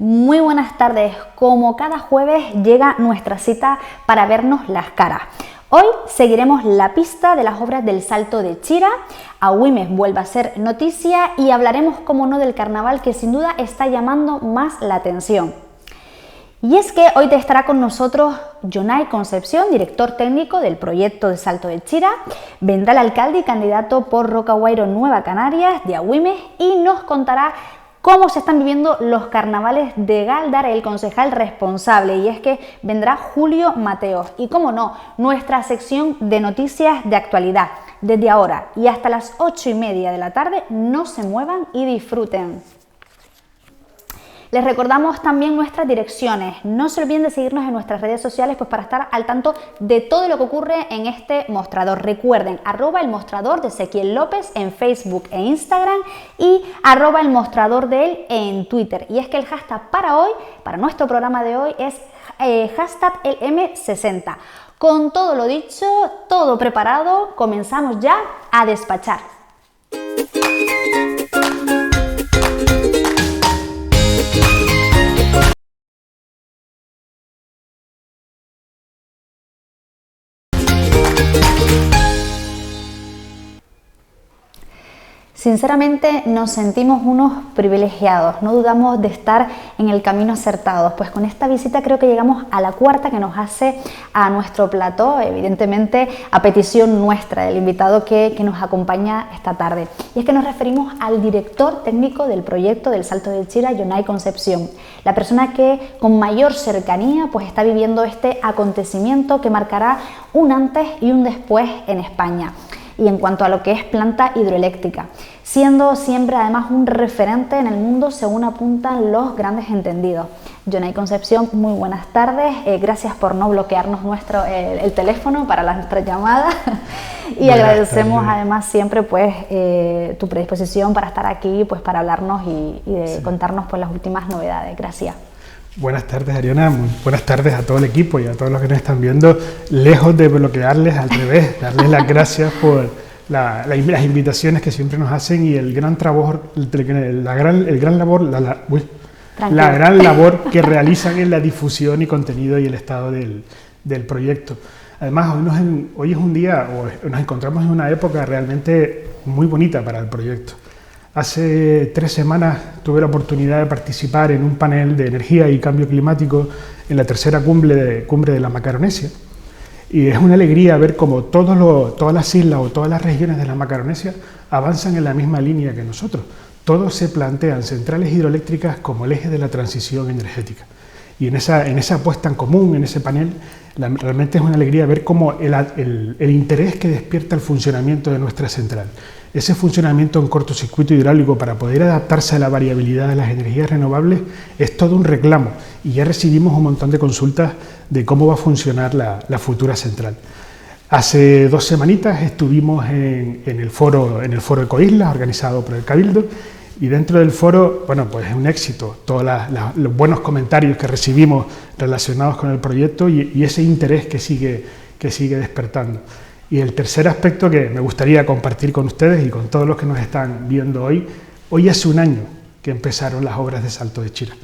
Muy buenas tardes, como cada jueves llega nuestra cita para vernos las caras. Hoy seguiremos la pista de las obras del Salto de Chira, Agüimes vuelve a ser noticia y hablaremos, como no, del carnaval que sin duda está llamando más la atención. Y es que hoy te estará con nosotros Jonay Concepción, director técnico del proyecto de Salto de Chira, vendrá el alcalde y candidato por Rocahuairo Nueva Canarias de Agüimes y nos contará cómo se están viviendo los carnavales de Gáldar, el concejal responsable, y es que vendrá Julio Mateos. Y cómo no, nuestra sección de noticias de actualidad. Desde ahora y hasta las 8:30 de la tarde, no se muevan y disfruten. Les recordamos también nuestras direcciones. No se olviden de seguirnos en nuestras redes sociales pues para estar al tanto de todo lo que ocurre en este mostrador. Recuerden, @el mostrador de Ezequiel López en Facebook e Instagram y @el mostrador de él en Twitter. Y es que el hashtag para hoy, para nuestro programa de hoy, es hashtag el M60. Con todo lo dicho, todo preparado, comenzamos ya a despachar. Sinceramente nos sentimos unos privilegiados, no dudamos de estar en el camino acertado, pues con esta visita creo que llegamos a la cuarta que nos hace a nuestro plató, evidentemente a petición nuestra, del invitado que nos acompaña esta tarde. Y es que nos referimos al director técnico del proyecto del Salto de Chira, Jonay Concepción, la persona que con mayor cercanía pues está viviendo este acontecimiento que marcará un antes y un después en España. Y en cuanto a lo que es planta hidroeléctrica, siendo siempre además un referente en el mundo según apuntan los grandes entendidos. Jonay Concepción, muy buenas tardes, gracias por no bloquearnos el teléfono para nuestra llamada y buenas agradecemos tardes. Además siempre pues tu predisposición para estar aquí pues para hablarnos y de contarnos pues las últimas novedades. Gracias. Buenas tardes, Ariana, buenas tardes a todo el equipo y a todos los que nos están viendo. Lejos de bloquearles, al revés, darles las gracias por las invitaciones que siempre nos hacen y el gran trabajo, la gran labor que realizan en la difusión y contenido y el estado del proyecto. Además, hoy es un día, o nos encontramos en una época realmente muy bonita para el proyecto. Hace 3 semanas tuve la oportunidad de participar en un panel de energía y cambio climático en la tercera cumbre de la Macaronesia. Y es una alegría ver cómo todas las islas o todas las regiones de la Macaronesia avanzan en la misma línea que nosotros. Todos se plantean centrales hidroeléctricas como el eje de la transición energética. Y en esa puesta en común, en ese panel, realmente es una alegría ver cómo el interés que despierta el funcionamiento de nuestra central. Ese funcionamiento en cortocircuito hidráulico para poder adaptarse a la variabilidad de las energías renovables es todo un reclamo y ya recibimos un montón de consultas de cómo va a funcionar la futura central. Hace 2 semanitas estuvimos en el foro Ecoislas organizado por el Cabildo y dentro del foro, bueno, pues es un éxito todos los buenos comentarios que recibimos relacionados con el proyecto y ese interés que sigue despertando. Y el tercer aspecto que me gustaría compartir con ustedes y con todos los que nos están viendo hoy hace un año que empezaron las obras de Salto de Chira.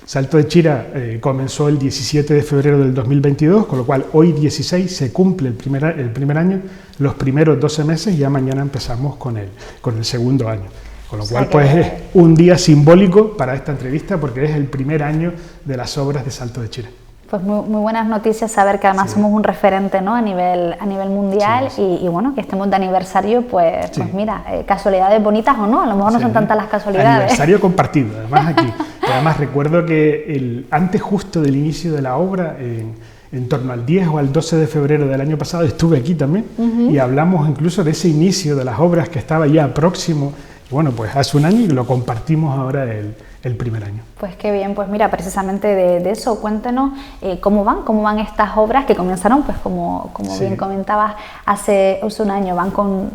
Salto de Chira comenzó el 17 de febrero del 2022, con lo cual hoy 16 se cumple el primer año, los primeros 12 meses, ya mañana empezamos con el segundo año. Con lo cual pues es un día simbólico para esta entrevista porque es el primer año de las obras de Salto de Chira. Pues muy buenas noticias saber que además somos un referente, ¿no? a nivel mundial y bueno, que estemos de aniversario, pues mira, casualidades bonitas o no, a lo mejor no son tantas las casualidades. Aniversario compartido, además aquí. Además recuerdo que antes justo del inicio de la obra, en torno al 10 o al 12 de febrero del año pasado, estuve aquí también y hablamos incluso de ese inicio de las obras que estaba ya próximo. Bueno, pues hace un año y lo compartimos ahora el primer año. Pues qué bien, pues mira, precisamente de eso, cuéntanos cómo van estas obras que comenzaron, pues como bien comentabas, hace un año. ¿Van con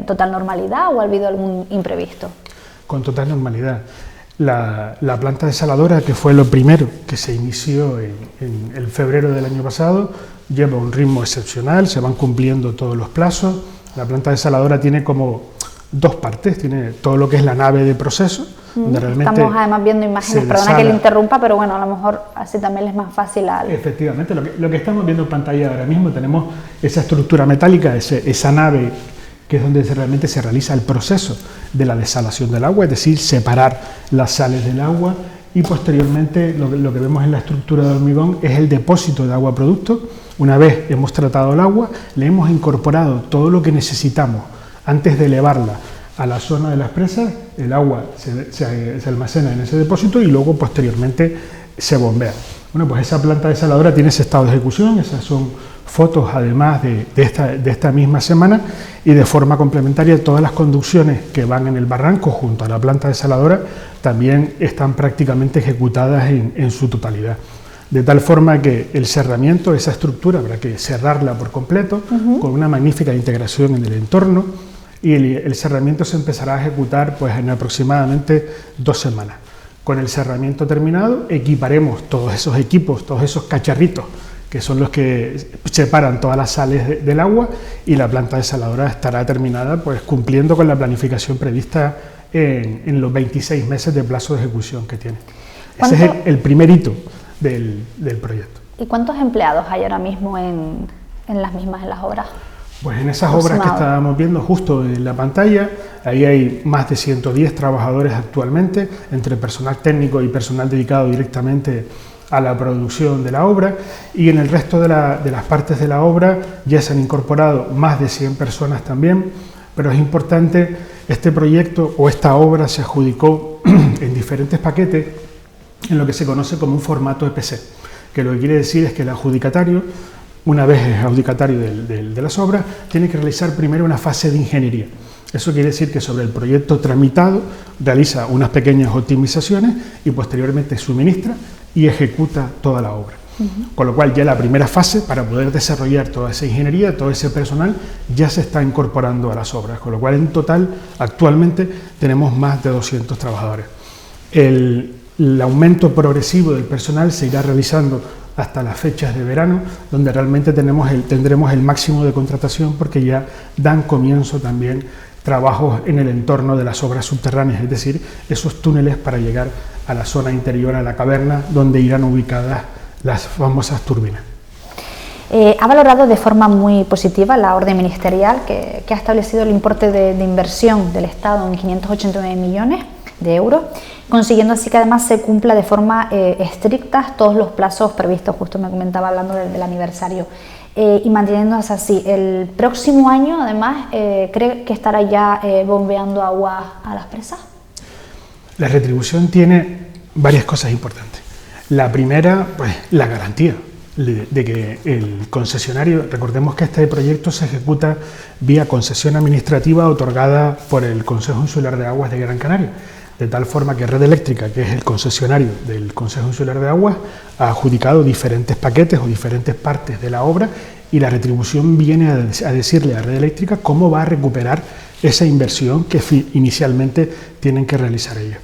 total normalidad o ha habido algún imprevisto? Con total normalidad. La planta desaladora, que fue lo primero que se inició en el febrero del año pasado, lleva un ritmo excepcional, se van cumpliendo todos los plazos. La planta desaladora tiene como 2 partes, tiene todo lo que es la nave de proceso, donde realmente estamos además viendo imágenes, perdona que le interrumpa, pero bueno, a lo mejor así también es más fácil. Efectivamente, lo que estamos viendo en pantalla ahora mismo, tenemos esa estructura metálica, esa nave, que es donde realmente se realiza el proceso de la desalación del agua, es decir, separar las sales del agua, y posteriormente lo que vemos en la estructura de hormigón es el depósito de agua producto. Una vez hemos tratado el agua, le hemos incorporado todo lo que necesitamos antes de elevarla a la zona de las presas. El agua se almacena en ese depósito y luego posteriormente se bombea. Bueno, pues esa planta desaladora tiene ese estado de ejecución. Esas son fotos además de esta misma semana, y de forma complementaria todas las conducciones que van en el barranco junto a la planta desaladora también están prácticamente ejecutadas en su totalidad. De tal forma que el cerramiento, esa estructura, habrá que cerrarla por completo, con una magnífica integración en el entorno, y el cerramiento se empezará a ejecutar pues en aproximadamente 2 semanas. Con el cerramiento terminado, equiparemos todos esos equipos, todos esos cacharritos, que son los que separan todas las sales del agua, y la planta desaladora estará terminada pues cumpliendo con la planificación prevista en los 26 meses de plazo de ejecución que tiene. Ese es el primer hito del proyecto. ¿Y cuántos empleados hay ahora mismo en las obras? Pues en esas obras que estábamos viendo justo en la pantalla, ahí hay más de 110 trabajadores actualmente, entre personal técnico y personal dedicado directamente a la producción de la obra, y en el resto de las partes de la obra ya se han incorporado más de 100 personas también. Pero es importante, este proyecto o esta obra se adjudicó en diferentes paquetes en lo que se conoce como un formato EPC, que lo que quiere decir es que el adjudicatario, una vez es adjudicatario de las obras, tiene que realizar primero una fase de ingeniería. Eso quiere decir que sobre el proyecto tramitado realiza unas pequeñas optimizaciones y posteriormente suministra y ejecuta toda la obra. Con lo cual ya la primera fase, para poder desarrollar toda esa ingeniería, todo ese personal, ya se está incorporando a las obras, con lo cual en total actualmente tenemos más de 200 trabajadores. El aumento progresivo del personal se irá realizando hasta las fechas de verano, donde realmente tendremos el máximo de contratación, porque ya dan comienzo también trabajos en el entorno de las obras subterráneas, es decir, esos túneles para llegar a la zona interior, a la caverna, donde irán ubicadas las famosas turbinas. Ha valorado de forma muy positiva la orden ministerial que ha establecido el importe de inversión del Estado en 589 millones de euros, consiguiendo así que además se cumpla de forma estricta todos los plazos previstos. Justo me comentaba hablando del aniversario, y manteniéndose así. El próximo año además ¿cree que estará ya bombeando agua a las presas? La retribución tiene varias cosas importantes. La primera, pues la garantía de que el concesionario, recordemos que este proyecto se ejecuta vía concesión administrativa otorgada por el Consejo Insular de Aguas de Gran Canaria, de tal forma que Red Eléctrica, que es el concesionario del Consejo Insular de Aguas, ha adjudicado diferentes paquetes o diferentes partes de la obra, y la retribución viene a decirle a Red Eléctrica cómo va a recuperar esa inversión que inicialmente tienen que realizar ellos.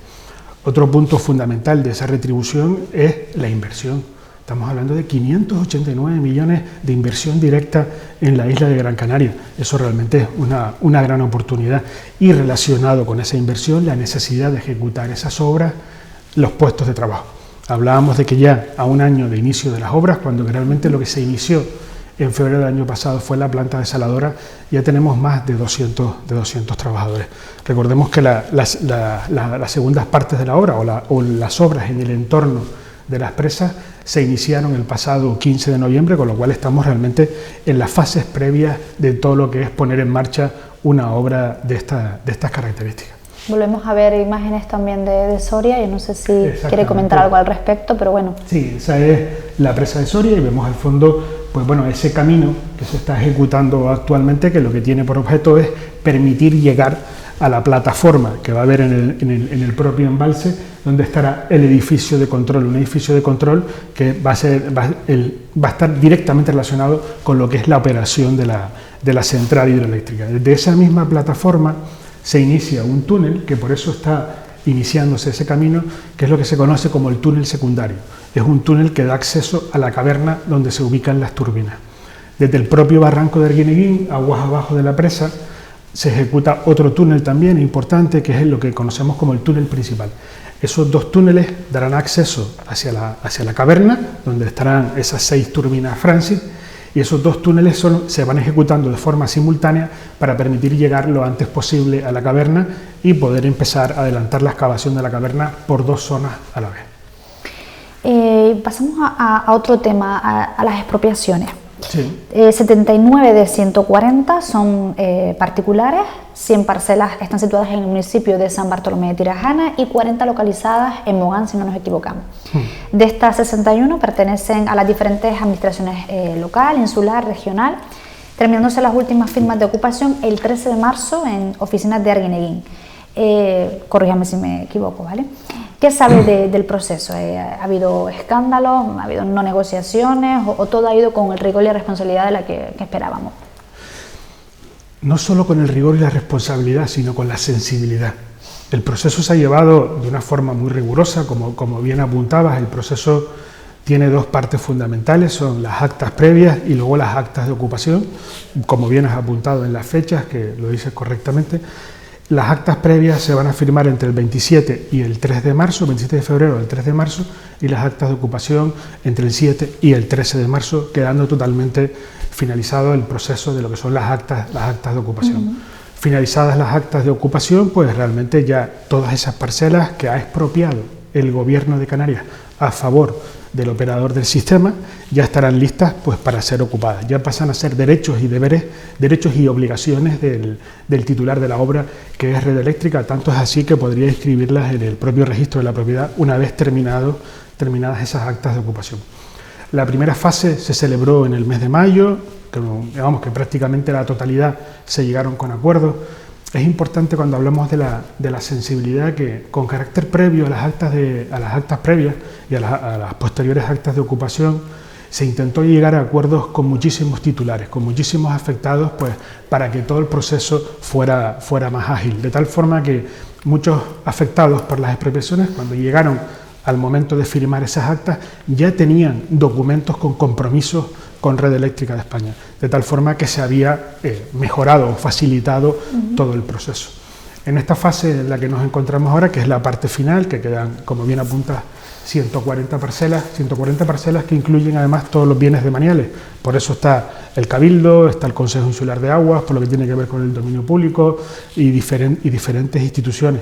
Otro punto fundamental de esa retribución es la inversión. Estamos hablando de 589 millones de inversión directa en la isla de Gran Canaria. Eso realmente es una gran oportunidad. Y relacionado con esa inversión, la necesidad de ejecutar esas obras, los puestos de trabajo. Hablábamos de que ya a un año de inicio de las obras, cuando realmente lo que se inició en febrero del año pasado fue la planta desaladora, ya tenemos más de 200 trabajadores. Recordemos que las segundas partes de la obra o las obras en el entorno de las presas se iniciaron el pasado 15 de noviembre, con lo cual estamos realmente en las fases previas de todo lo que es poner en marcha una obra de estas características. Volvemos a ver imágenes también de Soria, y no sé si quiere comentar algo al respecto, pero bueno. Sí, esa es la presa de Soria, y vemos al fondo pues bueno, ese camino que se está ejecutando actualmente, que lo que tiene por objeto es permitir llegar a la plataforma que va a haber en el propio embalse, donde estará el edificio de control, un edificio de control que va a estar directamente relacionado con lo que es la operación de la central hidroeléctrica. Desde esa misma plataforma se inicia un túnel, que por eso está iniciándose ese camino, que es lo que se conoce como el túnel secundario. Es un túnel que da acceso a la caverna donde se ubican las turbinas. Desde el propio barranco de Arguineguín, aguas abajo de la presa, se ejecuta otro túnel también importante, que es lo que conocemos como el túnel principal. Esos 2 túneles darán acceso hacia la caverna, donde estarán esas 6 turbinas Francis, y esos 2 túneles se van ejecutando de forma simultánea para permitir llegar lo antes posible a la caverna y poder empezar a adelantar la excavación de la caverna por 2 zonas a la vez. Pasamos a otro tema, a las expropiaciones. Sí. 79 de 140 son particulares, 100 parcelas están situadas en el municipio de San Bartolomé de Tirajana y 40 localizadas en Mogán, si no nos equivocamos. De estas 61 pertenecen a las diferentes administraciones local, insular, regional, terminándose las últimas firmas de ocupación el 13 de marzo en oficinas de Arguineguín. Corríjame si me equivoco, ¿vale? ¿Qué sabe del proceso? ¿Ha habido escándalos? ¿Ha habido no negociaciones? ¿O todo ha ido con el rigor y la responsabilidad de la que esperábamos? No solo con el rigor y la responsabilidad, sino con la sensibilidad. El proceso se ha llevado de una forma muy rigurosa, como bien apuntabas. El proceso tiene 2 partes fundamentales, son las actas previas y luego las actas de ocupación, como bien has apuntado en las fechas, que lo dices correctamente. Las actas previas se van a firmar entre el 27 y el 3 de marzo, 27 de febrero al 3 de marzo, y las actas de ocupación entre el 7 y el 13 de marzo, quedando totalmente finalizado el proceso de lo que son las actas de ocupación. Finalizadas las actas de ocupación, pues realmente ya todas esas parcelas que ha expropiado el Gobierno de Canarias a favor del operador del sistema ya estarán listas pues para ser ocupadas. Ya pasan a ser derechos y deberes, derechos y obligaciones del titular de la obra, que es Red Eléctrica. Tanto es así que podría inscribirlas en el propio registro de la propiedad una vez terminadas esas actas de ocupación. La primera fase se celebró en el mes de mayo, que prácticamente la totalidad se llegaron con acuerdos. Es importante cuando hablamos de la sensibilidad que con carácter previo a las actas previas y a las posteriores actas de ocupación se intentó llegar a acuerdos con muchísimos titulares, con muchísimos afectados, pues para que todo el proceso fuera más ágil, de tal forma que muchos afectados por las expropiaciones, cuando llegaron al momento de firmar esas actas, ya tenían documentos con compromisos con Red Eléctrica de España, de tal forma que se había mejorado o facilitado todo el proceso. En esta fase en la que nos encontramos ahora, que es la parte final, que quedan, como bien apunta, 140 parcelas que incluyen además todos los bienes demaniales. Por eso está el Cabildo, está el Consejo Insular de Aguas, por lo que tiene que ver con el dominio público y diferentes instituciones.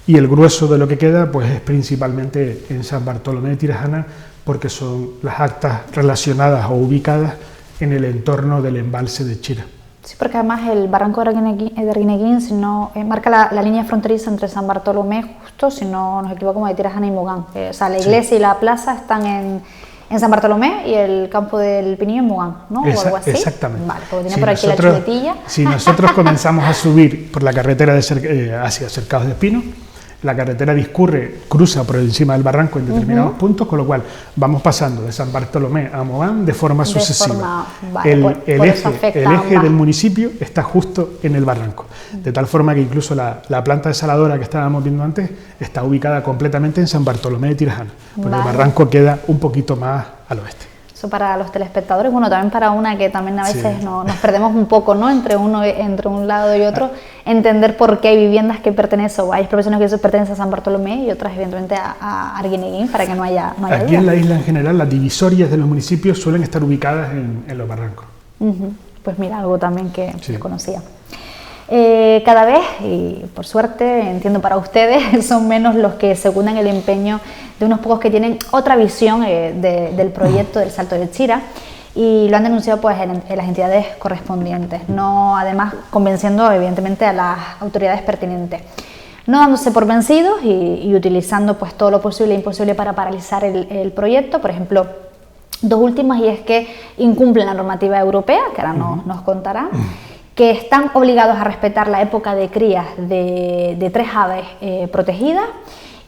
Y el grueso de lo que queda pues es principalmente en San Bartolomé de Tirajana, porque son las actas relacionadas o ubicadas en el entorno del embalse de Chira. Sí, porque además el barranco de Arguineguín marca la línea fronteriza entre San Bartolomé, justo, si no nos equivocamos, de Tirajana y Mogán. O sea, la iglesia y la plaza están en San Bartolomé y el campo del Pinillo en Mogán, ¿no? O algo así. Exactamente. Vale, porque tiene por aquí la chuletilla. Si nosotros comenzamos a subir por la carretera hacia Cercados de Espino, la carretera cruza por encima del barranco en determinados puntos, con lo cual vamos pasando de San Bartolomé a Mogán de forma sucesiva. El eje del municipio está justo en el barranco, de tal forma que incluso la planta desaladora que estábamos viendo antes está ubicada completamente en San Bartolomé de Tirajana, porque el barranco queda un poquito más al oeste. Eso para los telespectadores, bueno, también para una que también a veces nos perdemos un poco, ¿no? Entre un lado y otro, entender por qué hay viviendas que pertenecen, o hay expropiaciones que pertenecen a San Bartolomé y otras evidentemente a Arguineguín, para que no haya Aquí en la isla en general, las divisorias de los municipios suelen estar ubicadas en los barrancos. Pues mira, algo también que conocía. Cada vez, y por suerte, entiendo para ustedes, son menos los que secundan el empeño de unos pocos que tienen otra visión del proyecto del Salto de Chira, y lo han denunciado pues en las entidades correspondientes, no además convenciendo evidentemente a las autoridades pertinentes, no dándose por vencidos y utilizando pues todo lo posible e imposible para paralizar el proyecto. Por ejemplo, dos últimas, y es que incumplen la normativa europea, que ahora nos contará, que están obligados a respetar la época de crías de 3 aves protegidas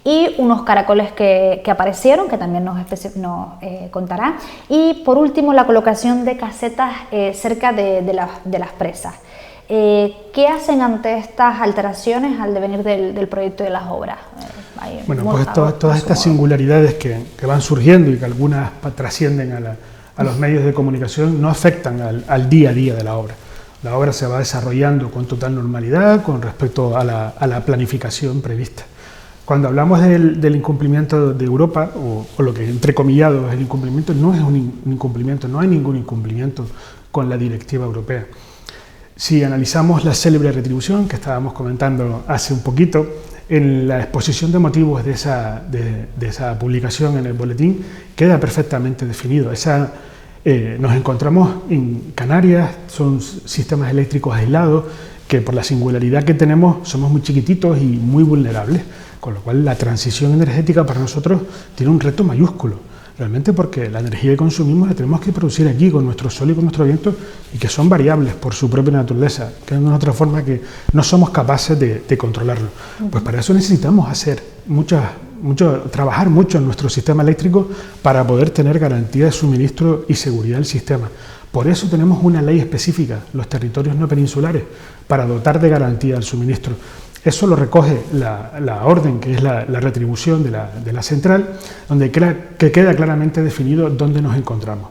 y unos caracoles que aparecieron, que también nos contará, y por último la colocación de casetas cerca de las presas. ¿Qué hacen ante estas alteraciones al devenir del proyecto de las obras? Bueno, pues todas estas singularidades que van surgiendo y que algunas trascienden a los medios de comunicación no afectan al día a día de la obra. La obra se va desarrollando con total normalidad con respecto a la planificación prevista. Cuando hablamos del incumplimiento de Europa, o lo que entrecomillado es el incumplimiento, no es un incumplimiento, no hay ningún incumplimiento con la directiva europea. Si analizamos la célebre retribución que estábamos comentando hace un poquito, en la exposición de motivos de esa publicación en el boletín queda perfectamente definido. Nos encontramos en Canarias, son sistemas eléctricos aislados que por la singularidad que tenemos somos muy chiquititos y muy vulnerables, con lo cual la transición energética para nosotros tiene un reto mayúsculo, realmente porque la energía que consumimos la tenemos que producir aquí con nuestro sol y con nuestro viento y que son variables por su propia naturaleza, que es de otra forma que no somos capaces de controlarlo. Pues para eso necesitamos trabajar mucho en nuestro sistema eléctrico para poder tener garantía de suministro y seguridad del sistema. Por eso tenemos una ley específica, los territorios no peninsulares, para dotar de garantía al suministro. Eso lo recoge la orden, que es la retribución de la central, donde queda claramente definido dónde nos encontramos.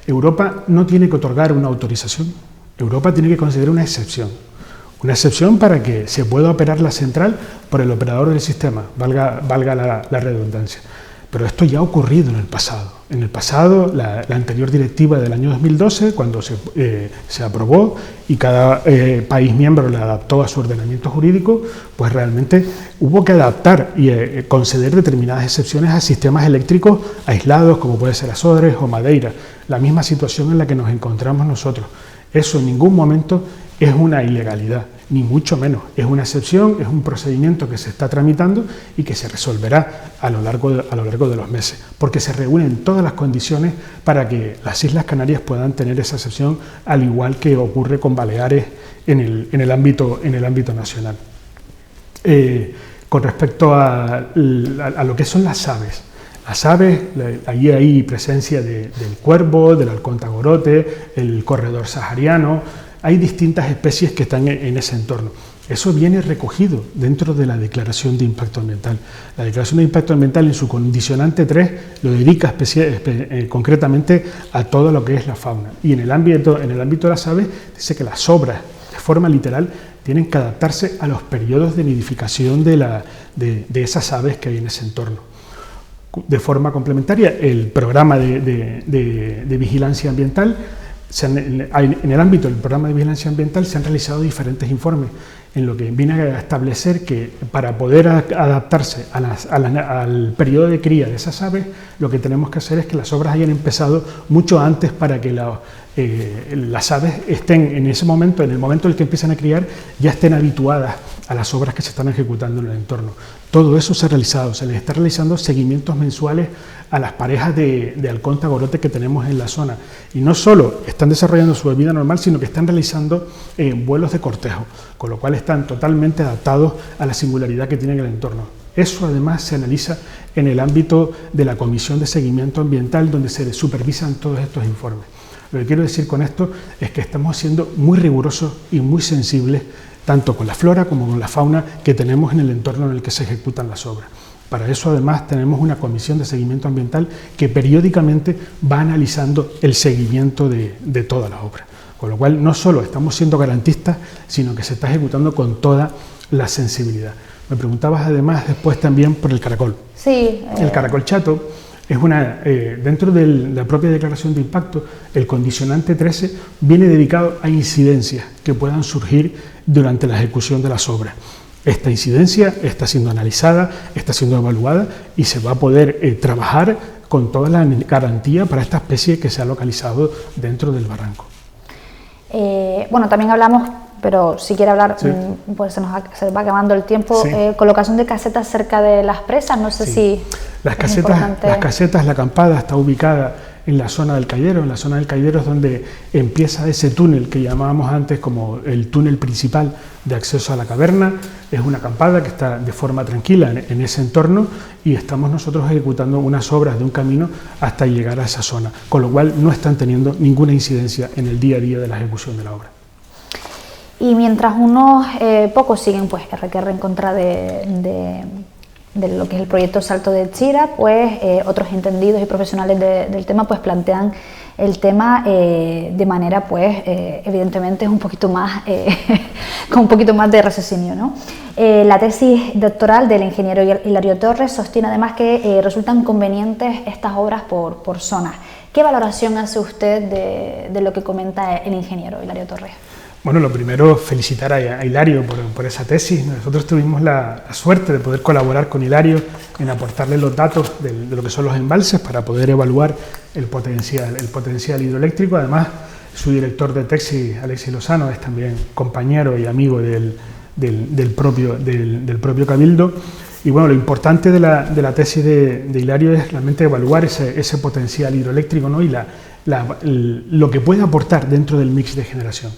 Europa no tiene que otorgar una autorización, Europa tiene que conceder una excepción para que se pueda operar la central por el operador del sistema, valga la redundancia. Pero esto ya ha ocurrido en el pasado. En el pasado, la anterior directiva del año 2012, cuando se aprobó y cada país miembro la adaptó a su ordenamiento jurídico, pues realmente hubo que adaptar y conceder determinadas excepciones a sistemas eléctricos aislados, como puede ser Azores o Madeira, la misma situación en la que nos encontramos nosotros. Eso en ningún momento es una ilegalidad, ni mucho menos. Es una excepción, es un procedimiento que se está tramitando y que se resolverá a lo largo de los meses, porque se reúnen todas las condiciones para que las Islas Canarias puedan tener esa excepción, al igual que ocurre con Baleares en el ámbito nacional. Con respecto a lo que son las aves. Las aves, allí hay presencia del cuervo, del halcón tagorote, el corredor sahariano. Hay distintas especies que están en ese entorno. Eso viene recogido dentro de la Declaración de Impacto Ambiental. La Declaración de Impacto Ambiental en su condicionante 3 lo dedica concretamente a todo lo que es la fauna. Y en el ámbito de las aves dice que las obras, de forma literal, tienen que adaptarse a los periodos de nidificación de esas aves que hay en ese entorno. De forma complementaria, el programa de vigilancia ambiental, en el ámbito del programa de vigilancia ambiental se han realizado diferentes informes en lo que viene a establecer que para poder adaptarse al periodo de cría de esas aves, lo que tenemos que hacer es que las obras hayan empezado mucho antes para que las aves estén en ese momento, en el momento en el que empiezan a criar, ya estén habituadas a las obras que se están ejecutando en el entorno. Todo eso se ha realizado, se les está realizando seguimientos mensuales a las parejas de halcón tagorote que tenemos en la zona. Y no solo están desarrollando su vida normal, sino que están realizando vuelos de cortejo, con lo cual están totalmente adaptados a la singularidad que tiene el entorno. Eso además se analiza en el ámbito de la Comisión de Seguimiento Ambiental, donde se supervisan todos estos informes. Lo que quiero decir con esto es que estamos siendo muy rigurosos y muy sensibles tanto con la flora como con la fauna que tenemos en el entorno en el que se ejecutan las obras. Para eso además tenemos una comisión de seguimiento ambiental que periódicamente va analizando el seguimiento de toda la obra. Con lo cual no solo estamos siendo garantistas, sino que se está ejecutando con toda la sensibilidad. Me preguntabas además después también por el caracol. Sí. El caracol chato es dentro de la propia declaración de impacto, el condicionante 13 viene dedicado a incidencias que puedan surgir durante la ejecución de las obras. Esta incidencia está siendo analizada, está siendo evaluada y se va a poder trabajar con toda la garantía para esta especie que se ha localizado dentro del barranco. Bueno, también hablamos, pero si quiere hablar, sí, pues se va acabando el tiempo, sí, colocación de casetas cerca de las presas, no sé, sí, si las casetas, la acampada está ubicada en la zona del Cayero. En la zona del Cayero es donde empieza ese túnel que llamábamos antes como el túnel principal de acceso a la caverna. Es una acampada que está de forma tranquila en ese entorno y estamos nosotros ejecutando unas obras de un camino hasta llegar a esa zona, con lo cual no están teniendo ninguna incidencia en el día a día de la ejecución de la obra. Y mientras unos pocos siguen pues RQR en contra de lo que es el proyecto Salto de Chira, pues otros entendidos y profesionales del tema pues plantean el tema de manera pues evidentemente un poquito más con un poquito más de raciocinio, ¿no? La tesis doctoral del ingeniero Hilario Torres sostiene además que resultan convenientes estas obras por zonas. ¿Qué valoración hace usted de lo que comenta el ingeniero Hilario Torres? Bueno, lo primero, felicitar a Hilario por esa tesis. Nosotros tuvimos la suerte de poder colaborar con Hilario en aportarle los datos de lo que son los embalses para poder evaluar el potencial hidroeléctrico. Además, su director de tesis, Alexis Lozano, es también compañero y amigo del propio Cabildo. Y bueno, lo importante de la tesis de Hilario es realmente evaluar ese potencial hidroeléctrico, ¿no? Y lo que puede aportar dentro del mix de generación.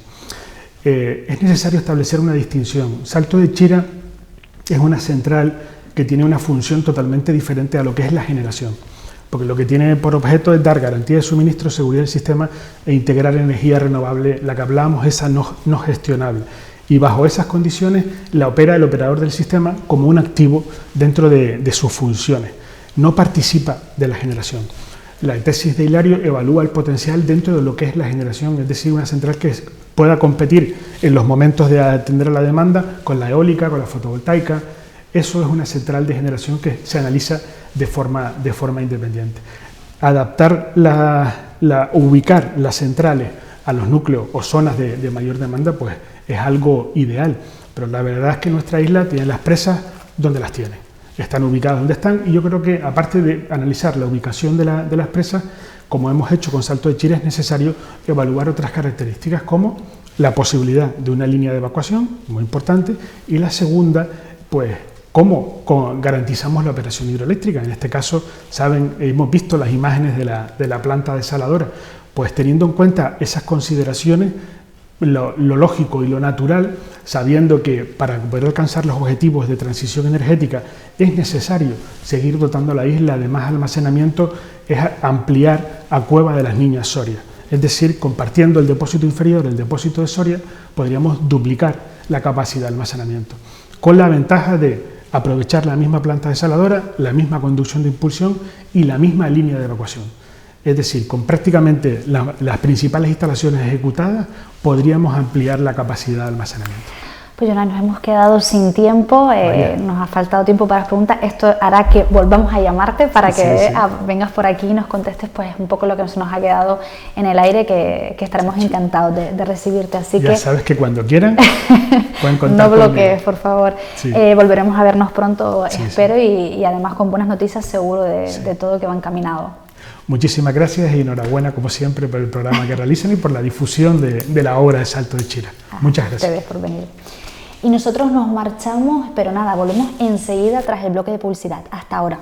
Es necesario establecer una distinción. Salto de Chira es una central que tiene una función totalmente diferente a lo que es la generación, porque lo que tiene por objeto es dar garantía de suministro, seguridad del sistema e integrar energía renovable, la que hablábamos, esa no gestionable. Y bajo esas condiciones la opera el operador del sistema como un activo dentro de sus funciones, no participa de la generación. La tesis de Hilario evalúa el potencial dentro de lo que es la generación, es decir, una central que pueda competir en los momentos de atender a la demanda con la eólica, con la fotovoltaica. Eso es una central de generación que se analiza de forma independiente. Adaptar ubicar las centrales a los núcleos o zonas de mayor demanda, pues es algo ideal, pero la verdad es que nuestra isla tiene las presas donde las tiene. Están ubicadas donde están y yo creo que aparte de analizar la ubicación de las presas, como hemos hecho con Salto de Chira, es necesario evaluar otras características como la posibilidad de una línea de evacuación, muy importante, y la segunda, pues cómo garantizamos la operación hidroeléctrica. En este caso, saben, hemos visto las imágenes de la planta desaladora, pues teniendo en cuenta esas consideraciones, lo lógico y lo natural, sabiendo que para poder alcanzar los objetivos de transición energética es necesario seguir dotando a la isla de más almacenamiento, es ampliar a Cueva de las Niñas Soria. Es decir, compartiendo el depósito inferior, el depósito de Soria, podríamos duplicar la capacidad de almacenamiento, con la ventaja de aprovechar la misma planta desaladora, la misma conducción de impulsión y la misma línea de evacuación. Es decir, con prácticamente las principales instalaciones ejecutadas, podríamos ampliar la capacidad de almacenamiento. Pues Jonás, nos hemos quedado sin tiempo, nos ha faltado tiempo para las preguntas. Esto hará que volvamos a llamarte para que vengas por aquí y nos contestes pues un poco lo que se nos ha quedado en el aire, que estaremos encantados de recibirte. Así ya sabes que cuando quieran pueden contar no bloquees, por favor. Sí. Volveremos a vernos pronto, espero, sí. Y además con buenas noticias seguro de todo que va encaminado. Muchísimas gracias y enhorabuena, como siempre, por el programa que realizan y por la difusión de la obra de Salto de Chira. Muchas gracias. Te ves por venir. Y nosotros nos marchamos, pero nada, volvemos enseguida tras el bloque de publicidad. Hasta ahora.